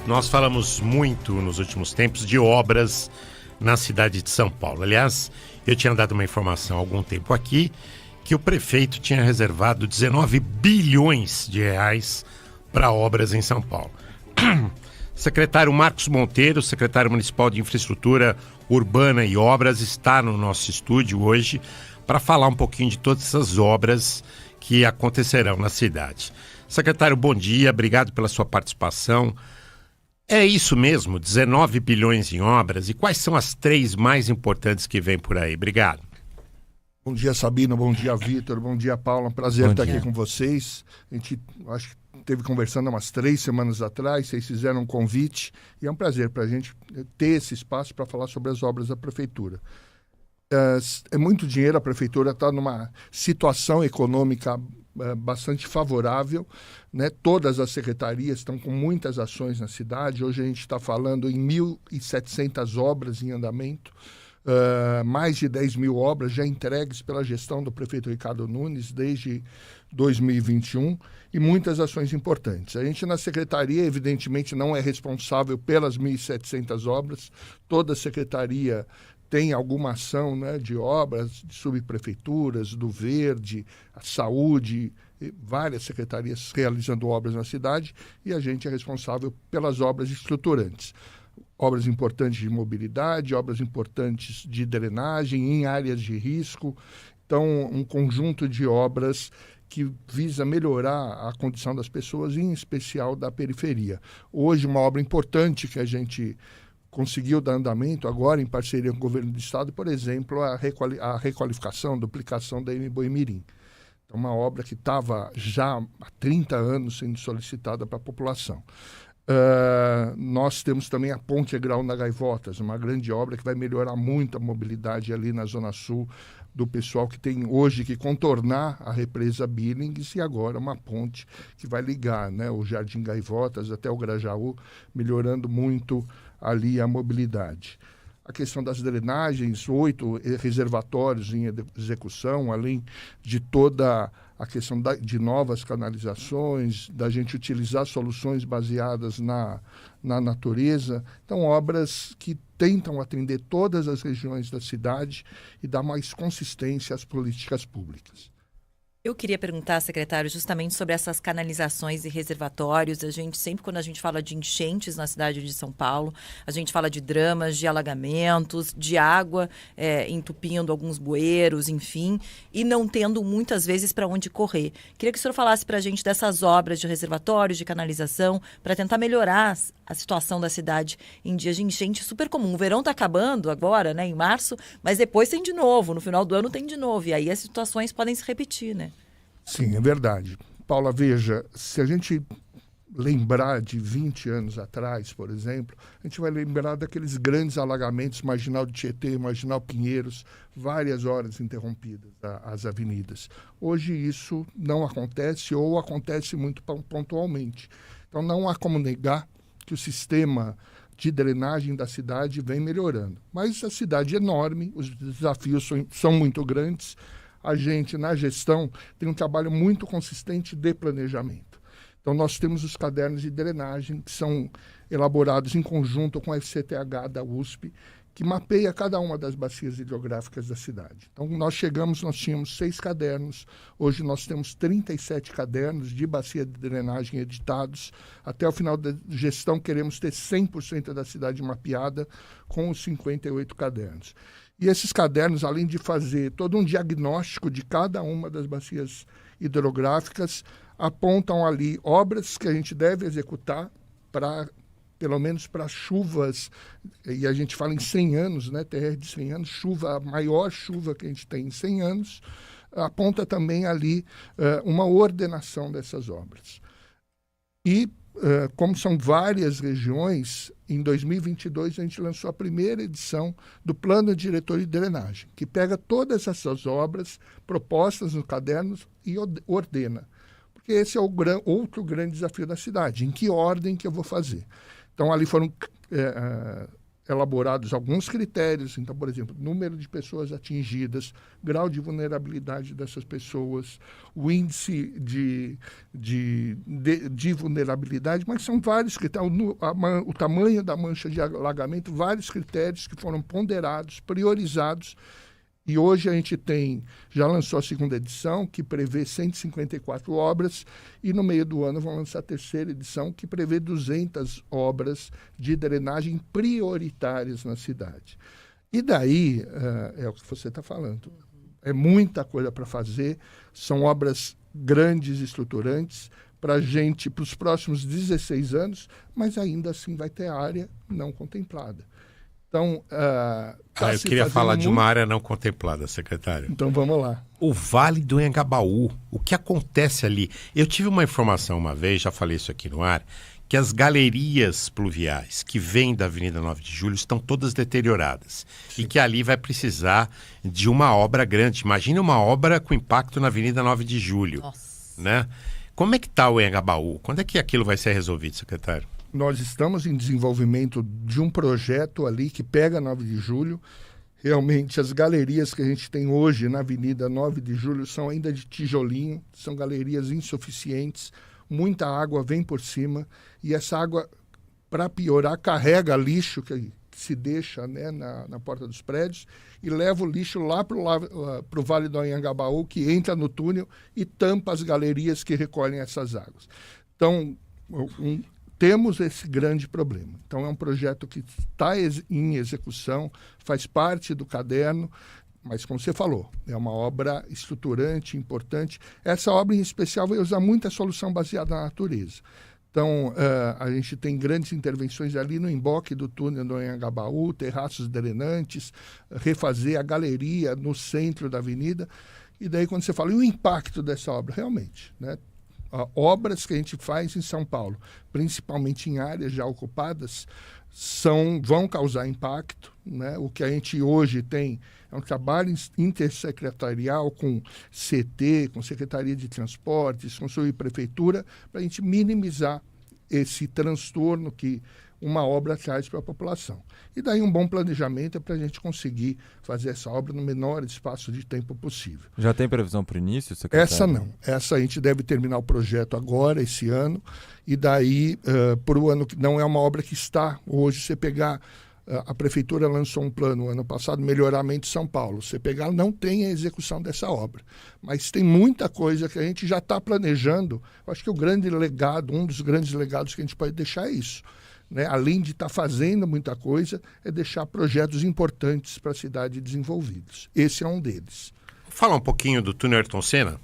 Nós falamos muito nos últimos tempos de obras na cidade de São Paulo. Aliás, eu tinha dado uma informação há algum tempo aqui que o prefeito tinha reservado 19 bilhões de reais para obras em São Paulo. Secretário Marcos Monteiro, secretário municipal de Infraestrutura Urbana e Obras, está no nosso estúdio hoje para falar um pouquinho de todas essas obras que acontecerão na cidade. Secretário, bom dia, obrigado pela sua participação. É isso mesmo, 19 bilhões em obras, e quais são as 3 mais importantes que vêm por aí? Obrigado. Bom dia, Sabino, bom dia, Vitor, bom dia, Paula, um prazer estar aqui com vocês. A gente, acho que esteve conversando há umas 3 semanas atrás, vocês fizeram um convite, e é um prazer para a gente ter esse espaço para falar sobre as obras da Prefeitura. É muito dinheiro, a Prefeitura está numa situação econômica bastante favorável, né? Todas as secretarias estão com muitas ações na cidade. Hoje a gente está falando em 1.700 obras em andamento, mais de 10 mil obras já entregues pela gestão do prefeito Ricardo Nunes desde 2021 e muitas ações importantes. A gente na secretaria, evidentemente, não é responsável pelas 1.700 obras, toda secretaria tem alguma ação, né, de obras, de subprefeituras, do Verde, a Saúde, várias secretarias realizando obras na cidade, e a gente é responsável pelas obras estruturantes. Obras importantes de mobilidade, obras importantes de drenagem em áreas de risco. Então, um conjunto de obras que visa melhorar a condição das pessoas, em especial da periferia. Hoje, uma obra importante que a gente conseguiu dar andamento agora em parceria com o governo do estado, por exemplo, a requalificação, a duplicação da Boimirim. Então, uma obra que estava já há 30 anos sendo solicitada para a população. Nós temos também a Ponte Grau na Gaivotas, uma grande obra que vai melhorar muito a mobilidade ali na Zona Sul do pessoal que tem hoje que contornar a represa Billings, e agora uma ponte que vai ligar, né, o Jardim Gaivotas até o Grajaú, melhorando muito ali a mobilidade. A questão das drenagens, 8 reservatórios em execução, além de toda a questão de novas canalizações, da gente utilizar soluções baseadas na natureza. Então, obras que tentam atender todas as regiões da cidade e dar mais consistência às políticas públicas. Eu queria perguntar, secretário, justamente sobre essas canalizações e reservatórios. A gente sempre, quando a gente fala de enchentes na cidade de São Paulo, a gente fala de dramas, de alagamentos, de água entupindo alguns bueiros, enfim, e não tendo muitas vezes para onde correr. Queria que o senhor falasse para a gente dessas obras de reservatórios, de canalização, para tentar melhorar a situação da cidade em dias de enchente super comum. O verão está acabando agora, né, em março, mas depois tem de novo, no final do ano tem de novo, e aí as situações podem se repetir, né? Sim, é verdade. Paula, veja, se a gente lembrar de 20 anos atrás, por exemplo, a gente vai lembrar daqueles grandes alagamentos, Marginal de Tietê, Marginal Pinheiros, várias horas interrompidas as avenidas. Hoje isso não acontece ou acontece muito pontualmente. Então não há como negar que o sistema de drenagem da cidade vem melhorando. Mas a cidade é enorme, os desafios são muito grandes. A gente, na gestão, tem um trabalho muito consistente de planejamento. Então, nós temos os cadernos de drenagem, que são elaborados em conjunto com a FCTH da USP, que mapeia cada uma das bacias hidrográficas da cidade. Então, nós tínhamos 6 cadernos, hoje nós temos 37 cadernos de bacia de drenagem editados. Até o final da gestão, queremos ter 100% da cidade mapeada com os 58 cadernos. E esses cadernos, além de fazer todo um diagnóstico de cada uma das bacias hidrográficas, apontam ali obras que a gente deve executar pelo menos para chuvas, e a gente fala em 100 anos, né, TR de 100 anos, a maior chuva que a gente tem em 100 anos, aponta também ali uma ordenação dessas obras. E como são várias regiões, em 2022 a gente lançou a primeira edição do Plano Diretor de Drenagem, que pega todas essas obras propostas no caderno e ordena. Porque esse é o outro grande desafio da cidade, em que ordem que eu vou fazer. Então ali foram elaborados alguns critérios. Então, por exemplo, número de pessoas atingidas, grau de vulnerabilidade dessas pessoas, o índice de vulnerabilidade, mas são vários critérios, o tamanho da mancha de alagamento, vários critérios que foram ponderados, priorizados. E hoje a gente já lançou a segunda edição, que prevê 154 obras, e no meio do ano vamos lançar a terceira edição, que prevê 200 obras de drenagem prioritárias na cidade. E daí, é o que você está falando, é muita coisa para fazer, são obras grandes, estruturantes, para os próximos 16 anos, mas ainda assim vai ter área não contemplada. Então, eu queria falar de uma área não contemplada, secretário. Então, vamos lá. O Vale do Anhangabaú, o que acontece ali? Eu tive uma informação uma vez, já falei isso aqui no ar, que as galerias pluviais que vêm da Avenida 9 de Julho estão todas deterioradas. Sim. E que ali vai precisar de uma obra grande. Imagina uma obra com impacto na Avenida 9 de Julho. Nossa. Né? Como é que está o Anhangabaú? Quando é que aquilo vai ser resolvido, secretário? Nós estamos em desenvolvimento de um projeto ali que pega 9 de julho. Realmente, as galerias que a gente tem hoje na Avenida 9 de Julho são ainda de tijolinho, são galerias insuficientes, muita água vem por cima, e essa água, para piorar, carrega lixo que se deixa, né, na porta dos prédios e leva o lixo lá para o Vale do Anhangabaú, que entra no túnel e tampa as galerias que recolhem essas águas. Então, temos esse grande problema. Então, é um projeto que está em execução, faz parte do caderno, mas, como você falou, é uma obra estruturante, importante. Essa obra, em especial, vai usar muita solução baseada na natureza. Então, a gente tem grandes intervenções ali no emboque do túnel do Anhangabaú, terraços drenantes, refazer a galeria no centro da avenida. E daí, quando você fala, e o impacto dessa obra? Realmente, né? Obras que a gente faz em São Paulo, principalmente em áreas já ocupadas, vão causar impacto, né? O que a gente hoje tem é um trabalho intersecretarial com CT, com Secretaria de Transportes, com Subprefeitura, para a gente minimizar esse transtorno que uma obra traz para a população. E daí um bom planejamento é para a gente conseguir fazer essa obra no menor espaço de tempo possível. Já tem previsão para o início, secretário? Essa não. Essa a gente deve terminar o projeto agora, esse ano, e daí, por o ano, não é uma obra que está hoje, você pegar, a Prefeitura lançou um plano ano passado, Melhoramento de São Paulo. Você pegar, não tem a execução dessa obra. Mas tem muita coisa que a gente já está planejando. Eu acho que o grande legado, um dos grandes legados que a gente pode deixar é isso. Né? Além de estar fazendo muita coisa, é deixar projetos importantes para a cidade desenvolvidos. Esse é um deles. Fala um pouquinho do túnel Ayrton Senna.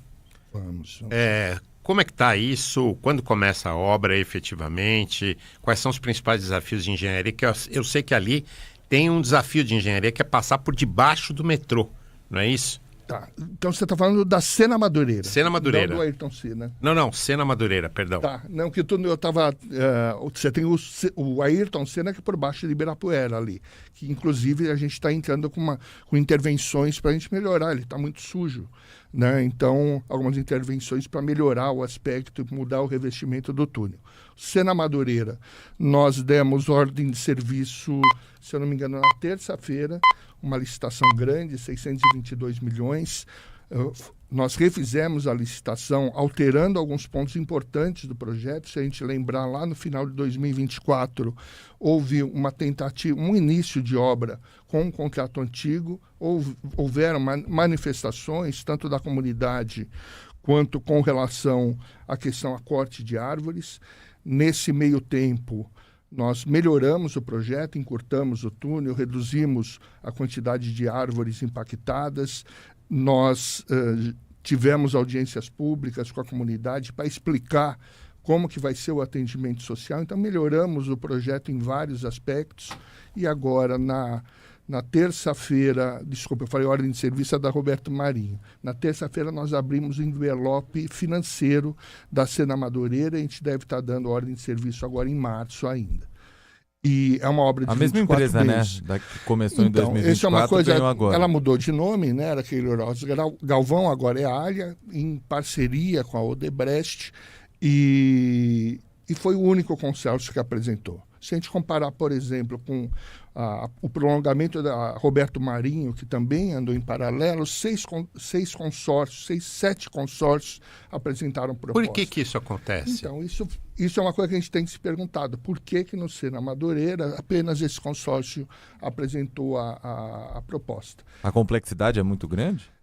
Vamos. Como é que está isso? Quando começa a obra efetivamente? Quais são os principais desafios de engenharia? Que eu sei que ali tem um desafio de engenharia que é passar por debaixo do metrô, não é isso? Tá. Então você está falando da Sena Madureira. Sena Madureira. Não do Ayrton Senna. Não, Sena Madureira, perdão. Tá. Não, que eu estava... você tem o Ayrton Senna que é por baixo de Ibirapuera ali, que inclusive a gente está entrando com intervenções para a gente melhorar. Ele está muito sujo, né? Então, algumas intervenções para melhorar o aspecto e mudar o revestimento do túnel. Sena Madureira, nós demos ordem de serviço, se eu não me engano, na terça-feira, uma licitação grande, 622 milhões. Nós refizemos a licitação, alterando alguns pontos importantes do projeto. Se a gente lembrar, lá no final de 2024, houve uma tentativa, um início de obra com um contrato antigo. Houveram manifestações, tanto da comunidade quanto com relação à questão a corte de árvores. Nesse meio tempo, nós melhoramos o projeto, encurtamos o túnel, reduzimos a quantidade de árvores impactadas. Nós tivemos audiências públicas com a comunidade para explicar como que vai ser o atendimento social. Então, melhoramos o projeto em vários aspectos. E agora, na terça-feira, desculpa, eu falei ordem de serviço, é da Roberto Marinho. Na terça-feira, nós abrimos o envelope financeiro da Sena Madureira. A gente deve estar dando ordem de serviço agora em março ainda. E é uma obra de a mesma empresa, meses. Né? Que começou em 2024, essa é uma coisa, ganhou agora. Ela mudou de nome, né? Era Queiroz Galvão, agora é a Alha, em parceria com a Odebrecht. E e foi o único consórcio que apresentou. Se a gente comparar, por exemplo, com o prolongamento da Roberto Marinho, que também andou em paralelo, 7 consórcios apresentaram propostas. Por que isso acontece? Então, isso é uma coisa que a gente tem que se perguntar. Por que no Sena Madureira apenas esse consórcio apresentou a proposta? A complexidade é muito grande?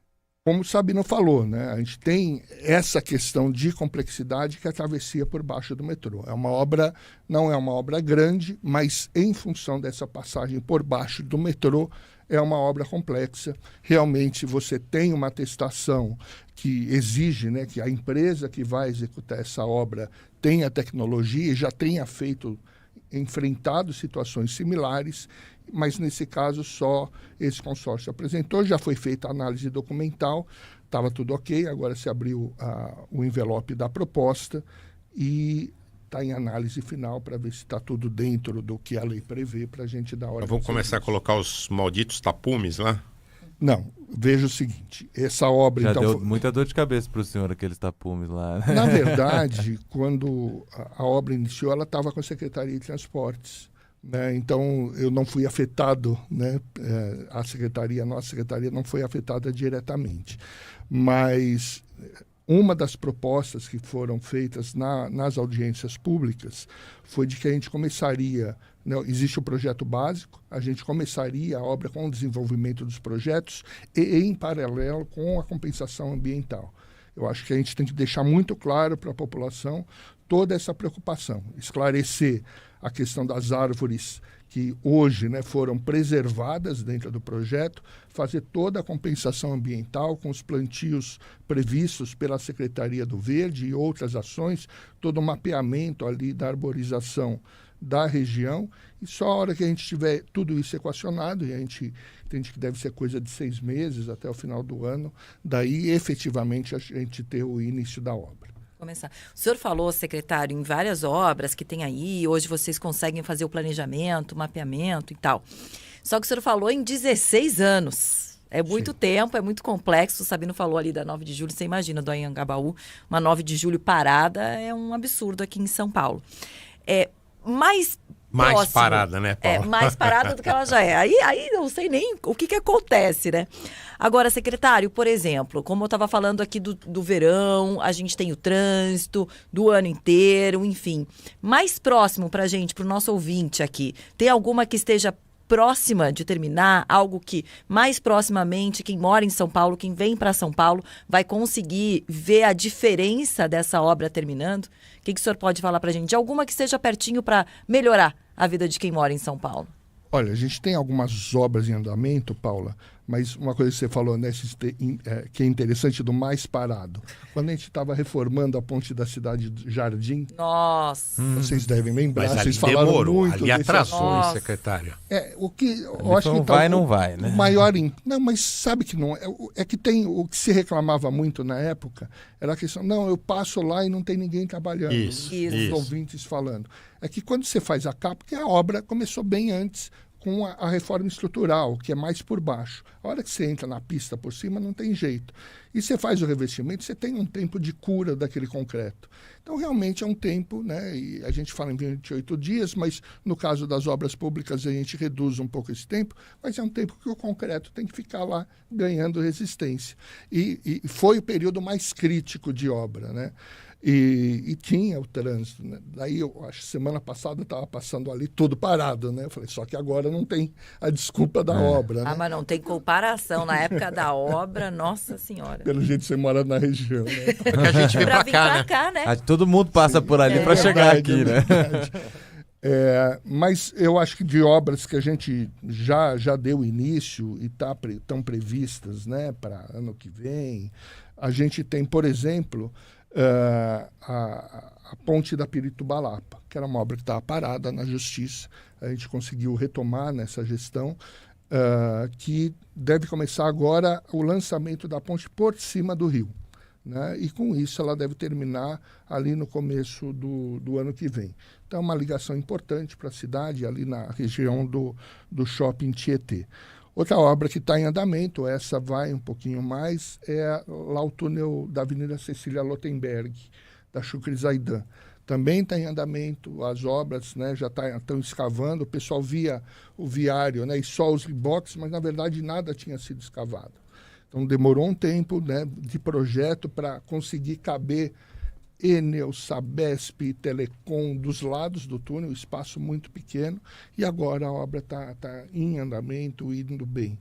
Como o Sabino falou, né? A gente tem essa questão de complexidade que é a travessia por baixo do metrô. Não é uma obra grande, mas em função dessa passagem por baixo do metrô, é uma obra complexa. Realmente você tem uma atestação que exige, né, que a empresa que vai executar essa obra tenha tecnologia e já tenha enfrentado situações similares, mas nesse caso só esse consórcio apresentou, já foi feita a análise documental, estava tudo ok, agora se abriu o envelope da proposta e está em análise final para ver se está tudo dentro do que a lei prevê para a gente dar hora. Vamos começar a colocar os malditos tapumes lá? Não, veja o seguinte, essa obra... Já então, deu muita dor de cabeça para o senhor aqueles tapumes lá. Né? Na verdade, quando a obra iniciou, ela estava com a Secretaria de Transportes. Né? Então, eu não fui afetado, né? A nossa secretaria não foi afetada diretamente. Mas uma das propostas que foram feitas nas audiências públicas foi de que a gente começaria, né? Existe o projeto básico, a gente começaria a obra com o desenvolvimento dos projetos e em paralelo com a compensação ambiental. Eu acho que a gente tem que deixar muito claro para a população toda essa preocupação, esclarecer a questão das árvores que hoje, né, foram preservadas dentro do projeto, fazer toda a compensação ambiental com os plantios previstos pela Secretaria do Verde e outras ações, todo o mapeamento ali da arborização da região, e só a hora que a gente tiver tudo isso equacionado, e a gente entende que deve ser coisa de 6 meses até o final do ano, daí efetivamente a gente ter o início da obra. Começar. O senhor falou, secretário, em várias obras que tem aí, hoje vocês conseguem fazer o planejamento, o mapeamento e tal. Só que o senhor falou em 16 anos. É muito tempo, é muito complexo. O Sabino falou ali da 9 de julho, você imagina, do Anhangabaú, uma 9 de julho parada, é um absurdo aqui em São Paulo. Mais próximo, parada, né, Paula? Mais parada do que ela já é. Aí não sei nem o que acontece, né? Agora, secretário, por exemplo, como eu estava falando aqui do verão, a gente tem o trânsito do ano inteiro, enfim. Mais próximo para a gente, para o nosso ouvinte aqui, tem alguma que esteja próxima de terminar, algo que mais proximamente quem mora em São Paulo, quem vem para São Paulo, vai conseguir ver a diferença dessa obra terminando? O que o senhor pode falar para a gente? Alguma que esteja pertinho para melhorar a vida de quem mora em São Paulo? Olha, a gente tem algumas obras em andamento, Paula, mas uma coisa que você falou, né, que é interessante do mais parado. Quando a gente estava reformando a ponte da cidade de Jardim, nossa, vocês devem lembrar, mas vocês falaram demorou, muito ali atrasou, assunto. secretário. O que eu acho que vai, não vai, né? O maior não, mas sabe que não é que tem o que se reclamava muito na época era a questão, não, eu passo lá e não tem ninguém trabalhando, Isso. os ouvintes falando. É que quando você faz a capa, porque a obra começou bem antes com a reforma estrutural, que é mais por baixo. A hora que você entra na pista por cima, não tem jeito. E você faz o revestimento, você tem um tempo de cura daquele concreto. Então, realmente é um tempo, né? E a gente fala em 28 dias, mas no caso das obras públicas a gente reduz um pouco esse tempo, mas é um tempo que o concreto tem que ficar lá ganhando resistência. E foi o período mais crítico de obra, né? E tinha o trânsito, né? Daí, eu acho que semana passada eu estava passando ali tudo parado, né? Eu falei, só que agora não tem a desculpa da obra, né? mas não tem comparação. Na época da obra, nossa senhora. Pelo jeito você mora na região, né? Porque a gente vem pra vir cá, pra né? cá, né? Todo mundo passa por ali para chegar aqui, né? Mas eu acho que de obras que a gente já deu início e estão previstas, né, para ano que vem, a gente tem, por exemplo, a ponte da Piritubalapa, que era uma obra que estava parada na Justiça. A gente conseguiu retomar nessa gestão, que deve começar agora o lançamento da ponte por cima do rio, né? E com isso ela deve terminar ali no começo do ano que vem. Então é uma ligação importante para a cidade, ali na região do Shopping Tietê. Outra obra que está em andamento, essa vai um pouquinho mais, é lá o túnel da Avenida Cecília Lottenberg, da Chucre Zaidan. também está em andamento, as obras, né, já estão escavando, o pessoal via o viário, né, e só os reboques, mas na verdade nada tinha sido escavado. Então demorou um tempo, né, de projeto para conseguir caber Enel, Sabesp, Telecom dos lados do túnel, espaço muito pequeno, e agora a obra está em andamento, indo bem.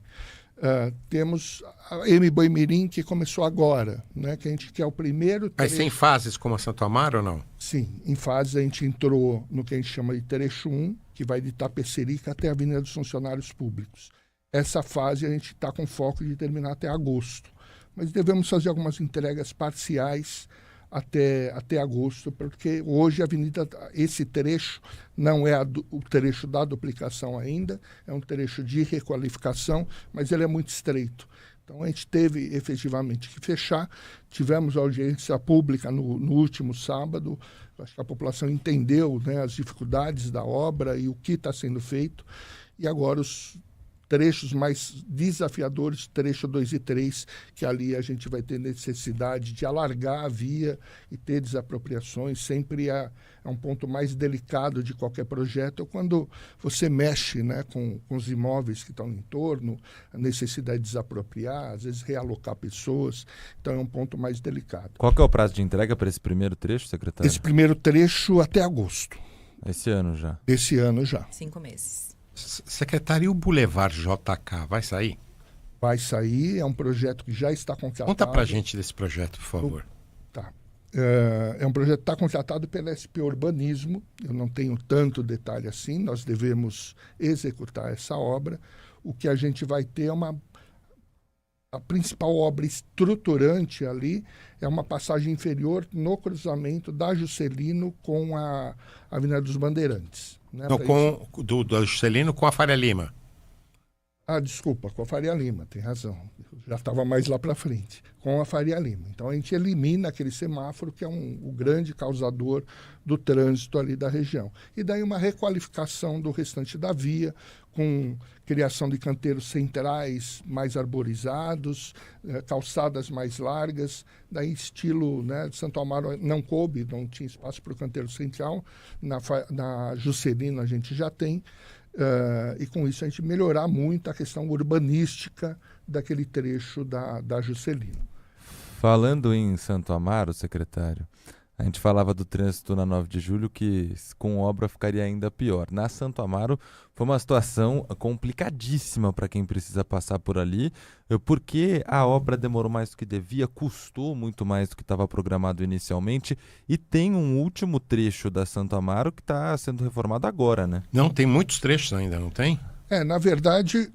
Temos a Mboimirim, que começou agora, né, que a gente quer o primeiro... Mas sem fases como a Santo Amaro ou não? Sim, em fase a gente entrou no que a gente chama de trecho 1, que vai de Itapecerica até a Avenida dos Funcionários Públicos. Essa fase a gente está com foco de terminar até agosto, mas devemos fazer algumas entregas parciais até agosto, porque hoje a avenida, esse trecho não é o trecho da duplicação ainda, é um trecho de requalificação, mas ele é muito estreito. Então a gente teve efetivamente que fechar, tivemos audiência pública no último sábado, acho que a população entendeu, né, as dificuldades da obra e o que está sendo feito, e agora os trechos mais desafiadores, trecho 2 e 3, que ali a gente vai ter necessidade de alargar a via e ter desapropriações. Sempre é um ponto mais delicado de qualquer projeto, quando você mexe, né, com os imóveis que estão em torno, a necessidade de desapropriar, às vezes realocar pessoas, então é um ponto mais delicado. Qual que é o prazo de entrega para esse primeiro trecho, secretário? Esse primeiro trecho até agosto. Esse ano já. Esse ano já. 5 meses. Secretário, e o Boulevard JK vai sair? Vai sair, é um projeto que já está contratado. Conta pra gente desse projeto, por favor. Tá. É um projeto que está contratado pela SP Urbanismo, eu não tenho tanto detalhe assim, nós devemos executar essa obra. O que a gente vai ter é a principal obra estruturante ali é uma passagem inferior no cruzamento da Juscelino com a Avenida dos Bandeirantes. Né, não, do Juscelino com a Faria Lima. Desculpa, com a Faria Lima, tem razão. Já estava mais lá para frente, com a Faria Lima. Então a gente elimina aquele semáforo que é o grande causador do trânsito ali da região. E daí uma requalificação do restante da via, com criação de canteiros centrais mais arborizados, calçadas mais largas, daí estilo, né, de Santo Amaro não coube, não tinha espaço para o canteiro central, na Juscelino a gente já tem, e com isso a gente melhorar muito a questão urbanística daquele trecho da Juscelino. Falando em Santo Amaro, secretário, a gente falava do trânsito na 9 de julho que com obra ficaria ainda pior. Na Santo Amaro foi uma situação complicadíssima para quem precisa passar por ali, porque a obra demorou mais do que devia, custou muito mais do que estava programado inicialmente e tem um último trecho da Santo Amaro que está sendo reformado agora, né? Não, tem muitos trechos ainda, não tem? Na verdade,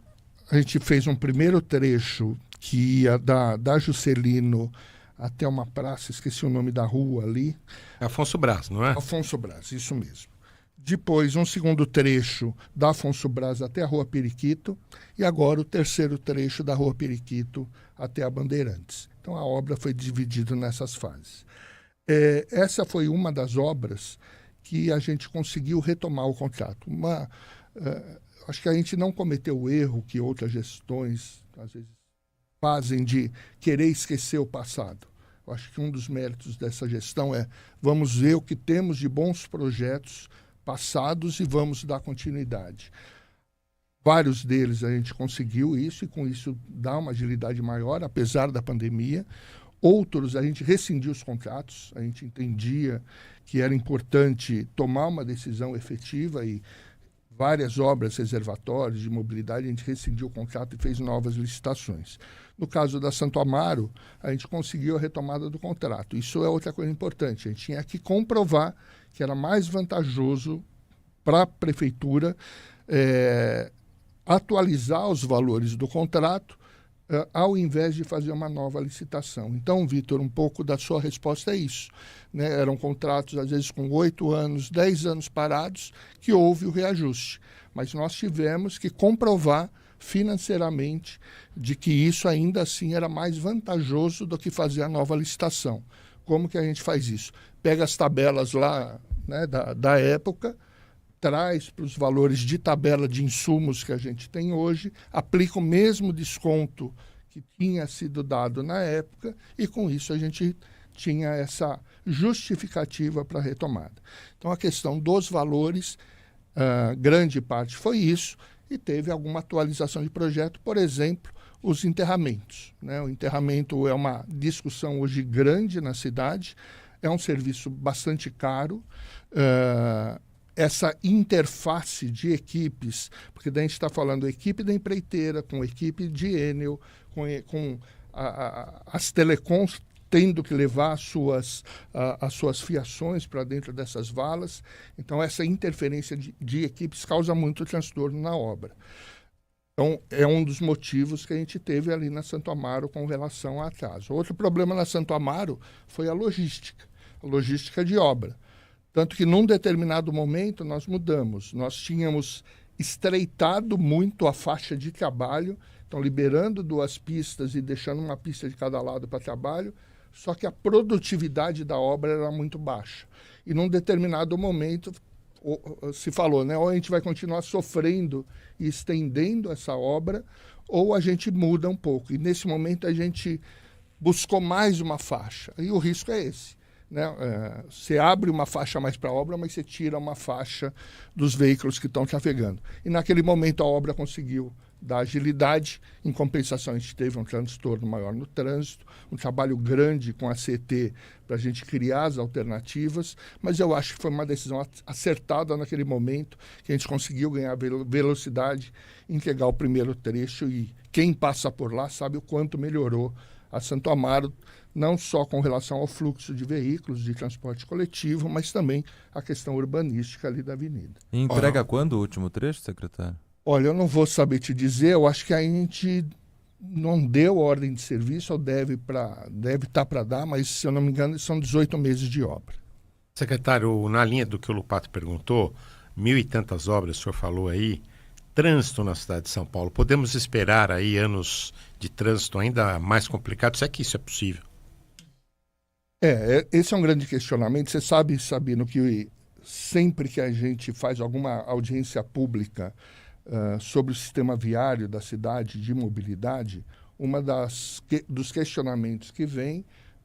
a gente fez um primeiro trecho que ia da Juscelino até uma praça, esqueci o nome da rua ali. Afonso Braz, não é? Afonso Braz, isso mesmo. Depois, um segundo trecho da Afonso Braz até a Rua Periquito e agora o terceiro trecho da Rua Periquito até a Bandeirantes. Então, a obra foi dividida nessas fases. Essa foi uma das obras que a gente conseguiu retomar o contrato. Acho que a gente não cometeu o erro que outras gestões, às vezes, fazem de querer esquecer o passado. Eu acho que um dos méritos dessa gestão é vamos ver o que temos de bons projetos passados e vamos dar continuidade. Vários deles a gente conseguiu isso e com isso dá uma agilidade maior, apesar da pandemia. Outros a gente rescindiu os contratos, a gente entendia que era importante tomar uma decisão efetiva e várias obras reservatórias de mobilidade, a gente rescindiu o contrato e fez novas licitações. No caso da Santo Amaro, a gente conseguiu a retomada do contrato. Isso é outra coisa importante. A gente tinha que comprovar que era mais vantajoso para a prefeitura atualizar os valores do contrato ao invés de fazer uma nova licitação. Então, Vitor, um pouco da sua resposta é isso. Né? Eram contratos, às vezes, com 8 anos, 10 anos parados, que houve o reajuste. Mas nós tivemos que comprovar financeiramente de que isso ainda assim era mais vantajoso do que fazer a nova licitação. Como que a gente faz isso? Pega as tabelas lá, né, da época, traz para os valores de tabela de insumos que a gente tem hoje, aplica o mesmo desconto que tinha sido dado na época e com isso a gente tinha essa justificativa para a retomada. Então, a questão dos valores, grande parte foi isso, e teve alguma atualização de projeto, por exemplo, os enterramentos, né? O enterramento é uma discussão hoje grande na cidade, é um serviço bastante caro, essa interface de equipes, porque daí a gente está falando equipe da empreiteira, com equipe de Enel, com as telecoms tendo que levar as suas fiações para dentro dessas valas. Então, essa interferência de equipes causa muito transtorno na obra. Então, é um dos motivos que a gente teve ali na Santo Amaro com relação a atraso. Outro problema na Santo Amaro foi a logística de obra. Tanto que, num determinado momento, nós mudamos. Nós tínhamos estreitado muito a faixa de trabalho, então liberando 2 pistas e deixando uma pista de cada lado para trabalho, só que a produtividade da obra era muito baixa. E, num determinado momento, se falou, né, ou a gente vai continuar sofrendo e estendendo essa obra, ou a gente muda um pouco. E, nesse momento, a gente buscou mais uma faixa. E o risco é esse. Né? Você abre uma faixa mais para a obra, mas você tira uma faixa dos veículos que estão trafegando. E naquele momento a obra conseguiu dar agilidade, em compensação a gente teve um transtorno maior no trânsito, um trabalho grande com a CT para a gente criar as alternativas, mas eu acho que foi uma decisão acertada naquele momento, que a gente conseguiu ganhar velocidade, entregar o primeiro trecho, e quem passa por lá sabe o quanto melhorou a Santo Amaro, não só com relação ao fluxo de veículos de transporte coletivo, mas também a questão urbanística ali da avenida. E entrega quando o último trecho, secretário? Olha, eu não vou saber te dizer, eu acho que a gente não deu ordem de serviço, ou deve estar para dar, mas, se eu não me engano, são 18 meses de obra. Secretário, na linha do que o Lupato perguntou, 1.000 e tantas obras, o senhor falou aí, trânsito na cidade de São Paulo, podemos esperar aí anos de trânsito ainda mais complicados? É que isso é possível? Esse é um grande questionamento. Você sabe, Sabino, que sempre que a gente faz alguma audiência pública sobre o sistema viário da cidade de mobilidade, dos questionamentos que vem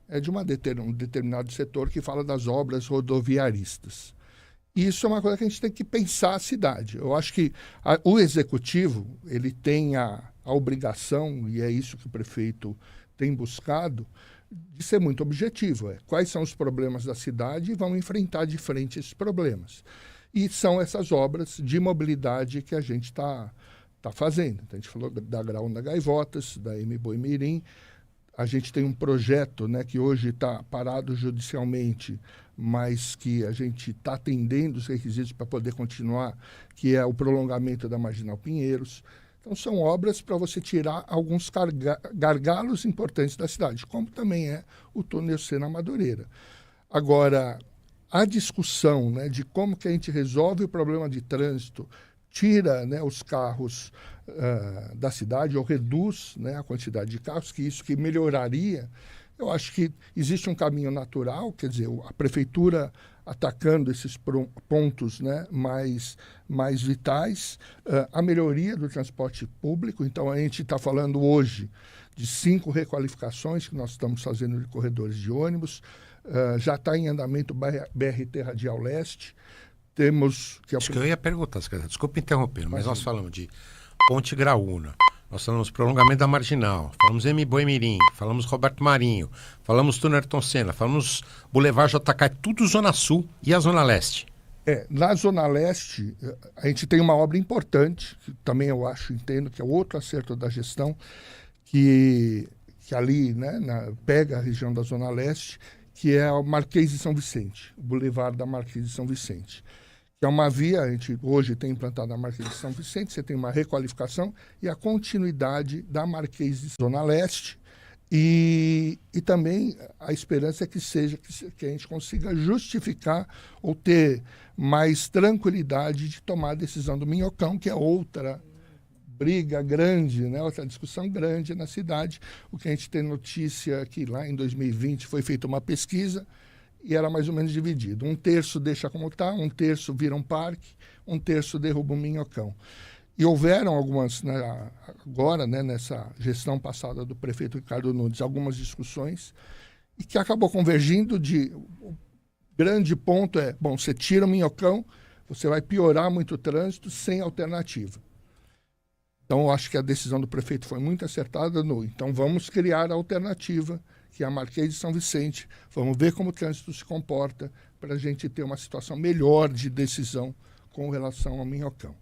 é de um determinado setor que fala das obras rodoviaristas. Isso é uma coisa que a gente tem que pensar a cidade. Eu acho que o executivo ele tem a obrigação, e é isso que o prefeito tem buscado, de ser muito objetivo. Quais são os problemas da cidade e vamos enfrentar de frente esses problemas. E são essas obras de mobilidade que a gente está fazendo. Então, a gente falou da Graúna Gaivotas, da Boi-Mirim. A gente tem um projeto, né, que hoje está parado judicialmente, mas que a gente está atendendo os requisitos para poder continuar, que é o prolongamento da Marginal Pinheiros. Então, são obras para você tirar alguns gargalos importantes da cidade, como também é o túnel C na Madureira. Agora, a discussão, né, de como que a gente resolve o problema de trânsito, tira, né, os carros da cidade ou reduz, né, a quantidade de carros, que melhoraria. Eu acho que existe um caminho natural, quer dizer, a prefeitura atacando esses pontos, né, mais vitais, a melhoria do transporte público. Então, a gente está falando hoje de 5 requalificações que nós estamos fazendo de corredores de ônibus, já está em andamento BRT Radial Leste. Temos... Isso que eu ia perguntar, secretário, desculpa interromper, mas nós falamos de Ponte Graúna, nós falamos prolongamento da Marginal, falamos Boi-Mirim, falamos Roberto Marinho, falamos túnel Ayrton Senna, falamos Boulevard JK, tudo Zona Sul e a Zona Leste. Na Zona Leste, a gente tem uma obra importante, que também eu entendo que é outro acerto da gestão, que ali, né, pega a região da Zona Leste, que é o Marquês de São Vicente, o Boulevard da Marquês de São Vicente. Que é uma via, a gente hoje tem implantado a Marquês de São Vicente, você tem uma requalificação e a continuidade da Marquês de Zona Leste. E também a esperança é que a gente consiga justificar ou ter mais tranquilidade de tomar a decisão do Minhocão, que é outra briga grande, né? Outra discussão grande na cidade. O que a gente tem notícia que lá em 2020 foi feita uma pesquisa e era mais ou menos dividido. 1/3 deixa como está, 1/3 vira um parque, 1/3 derruba um Minhocão. E houveram algumas, agora, né, nessa gestão passada do prefeito Ricardo Nunes, algumas discussões, e que acabou convergindo de... O grande ponto é, bom, você tira o minhocão, você vai piorar muito o trânsito sem alternativa. Então, eu acho que a decisão do prefeito foi muito acertada. Então, vamos criar a alternativa, que é a Marquês de São Vicente. Vamos ver como o trânsito se comporta para a gente ter uma situação melhor de decisão com relação ao minhocão.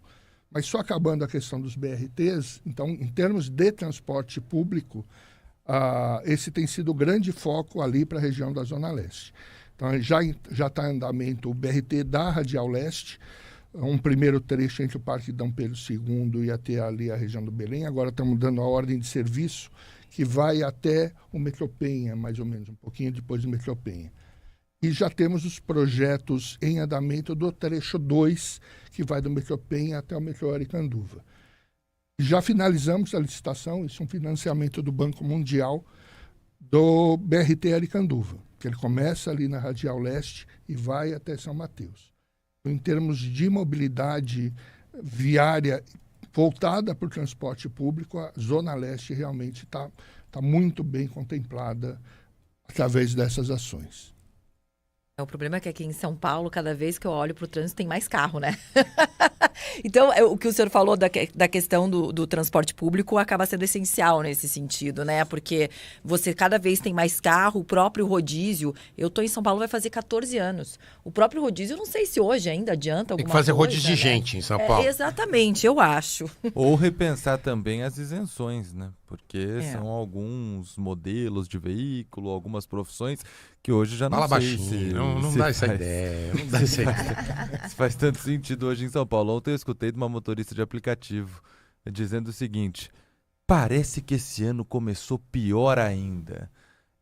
Mas só acabando a questão dos BRTs, então, em termos de transporte público, esse tem sido o grande foco ali para a região da Zona Leste. Então, já está em andamento o BRT da Radial Leste, um primeiro trecho entre o Parque Dom Pedro II e até ali a região do Belém. Agora estamos dando a ordem de serviço que vai até o Metrô Penha, mais ou menos, um pouquinho depois do Metrô Penha. E já temos os projetos em andamento do trecho 2, que vai do Metrô Penha até o Metrô Aricanduva. Já finalizamos a licitação, isso é um financiamento do Banco Mundial do BRT Aricanduva, que ele começa ali na Radial Leste e vai até São Mateus. Em termos de mobilidade viária voltada para o transporte público, a Zona Leste realmente está muito bem contemplada através dessas ações. O problema é que aqui em São Paulo, cada vez que eu olho para o trânsito, tem mais carro, né? Então, o que o senhor falou da questão do transporte público acaba sendo essencial nesse sentido, né? Porque você cada vez tem mais carro, o próprio rodízio. Eu estou em São Paulo, vai fazer 14 anos. O próprio rodízio, eu não sei se hoje ainda adianta alguma coisa. Tem que fazer rodízio de gente em São Paulo. Exatamente, eu acho. Ou repensar também as isenções, né? Porque são alguns modelos de veículo, algumas profissões que hoje já não Fala sei baixinho, se... não dá essa ideia. Não dá essa ideia. Isso faz tanto sentido hoje em São Paulo. Ontem eu escutei de uma motorista de aplicativo dizendo o seguinte: parece que esse ano começou pior ainda.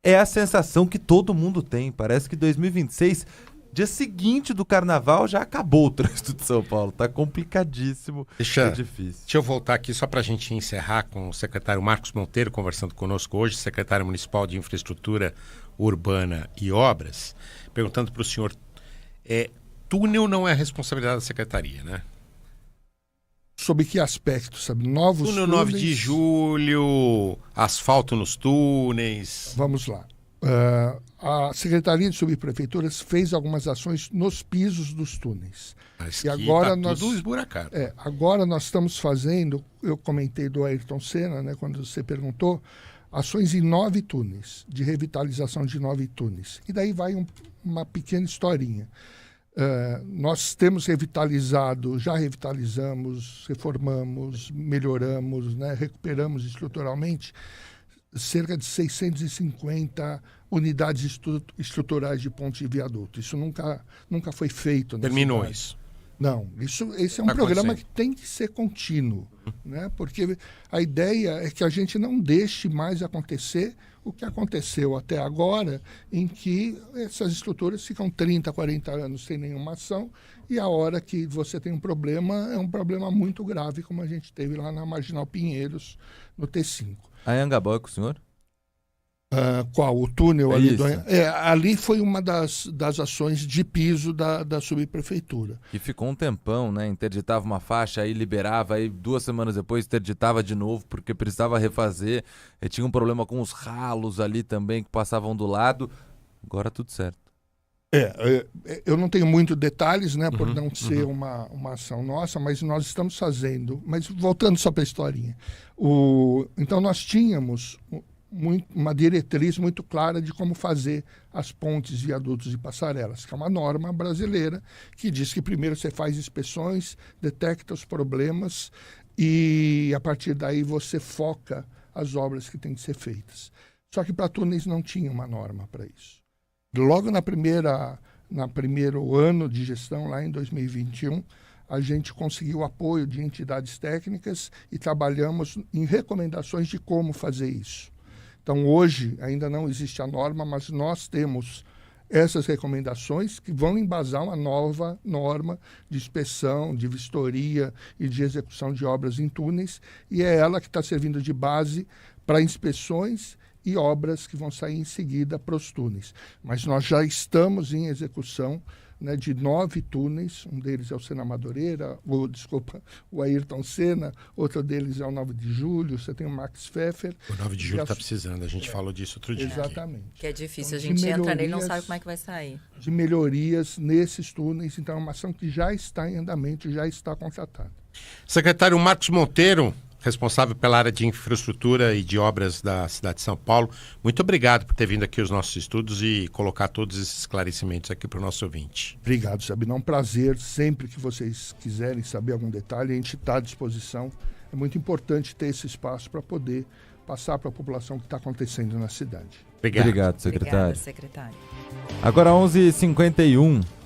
É a sensação que todo mundo tem. Parece que 2026, dia seguinte do carnaval, já acabou o trânsito de São Paulo. Tá complicadíssimo, é difícil. Deixa eu voltar aqui só para a gente encerrar com o secretário Marcos Monteiro conversando conosco hoje, secretário municipal de Infraestrutura Urbana e Obras, perguntando para o senhor, túnel não é responsabilidade da secretaria, né? Sob que aspecto, sabe? Novos túnel túneis... 9 de julho, asfalto nos túneis... Vamos lá. A Secretaria de Subprefeituras fez algumas ações nos pisos dos túneis. Mas e agora tudo esburacado. Agora nós estamos fazendo, eu comentei do Ayrton Senna, né, quando você perguntou, ações em 9 túneis, de revitalização de 9 túneis. E daí vai uma pequena historinha. Nós temos revitalizado, já revitalizamos, reformamos, melhoramos, né, recuperamos estruturalmente cerca de 650 unidades estruturais de ponte e viaduto. Isso nunca foi feito. Terminou isso? Não, esse é um programa que tem que ser contínuo, né? Porque a ideia é que a gente não deixe mais acontecer o que aconteceu até agora, em que essas estruturas ficam 30, 40 anos sem nenhuma ação, e a hora que você tem um problema, é um problema muito grave, como a gente teve lá na Marginal Pinheiros, no T5. A Anhangabaú é com o senhor? Qual? O túnel ali? Isso. Ali foi uma das ações de piso da subprefeitura. Que ficou um tempão, né? Interditava uma faixa, aí liberava, aí 2 semanas depois interditava de novo, porque precisava refazer. E tinha um problema com os ralos ali também, que passavam do lado. Agora tudo certo. Eu não tenho muitos detalhes, né, por não ser uma ação nossa, mas nós estamos fazendo. Mas voltando só para a historinha. Então nós tínhamos uma diretriz muito clara de como fazer as pontes, viadutos e passarelas, que é uma norma brasileira que diz que primeiro você faz inspeções, detecta os problemas e a partir daí você foca as obras que têm que ser feitas. Só que para túneis não tinha uma norma para isso. Logo no primeiro ano de gestão, lá em 2021, a gente conseguiu apoio de entidades técnicas e trabalhamos em recomendações de como fazer isso. Então, hoje, ainda não existe a norma, mas nós temos essas recomendações que vão embasar uma nova norma de inspeção, de vistoria e de execução de obras em túneis, e é ela que está servindo de base para inspeções e obras que vão sair em seguida para os túneis. Mas nós já estamos em execução né, de 9 túneis. Um deles é o Senna Madureira, o Ayrton Senna, outro deles é o 9 de Julho, você tem o Max Pfeffer. O 9 de julho está precisando, a gente falou disso outro dia. Exatamente. Que é difícil, Então, a gente entra nele e não sabe como é que vai sair. De melhorias nesses túneis, então é uma ação que já está em andamento, já está contratada. Secretário Marcos Monteiro, responsável pela área de infraestrutura e de obras da cidade de São Paulo, muito obrigado por ter vindo aqui aos nossos estudos e colocar todos esses esclarecimentos aqui para o nosso ouvinte. Obrigado, Sabino. É um prazer. Sempre que vocês quiserem saber algum detalhe, a gente está à disposição. É muito importante ter esse espaço para poder passar para a população o que está acontecendo na cidade. Obrigado. Obrigado, secretário. Obrigada, secretário. Agora 11h51.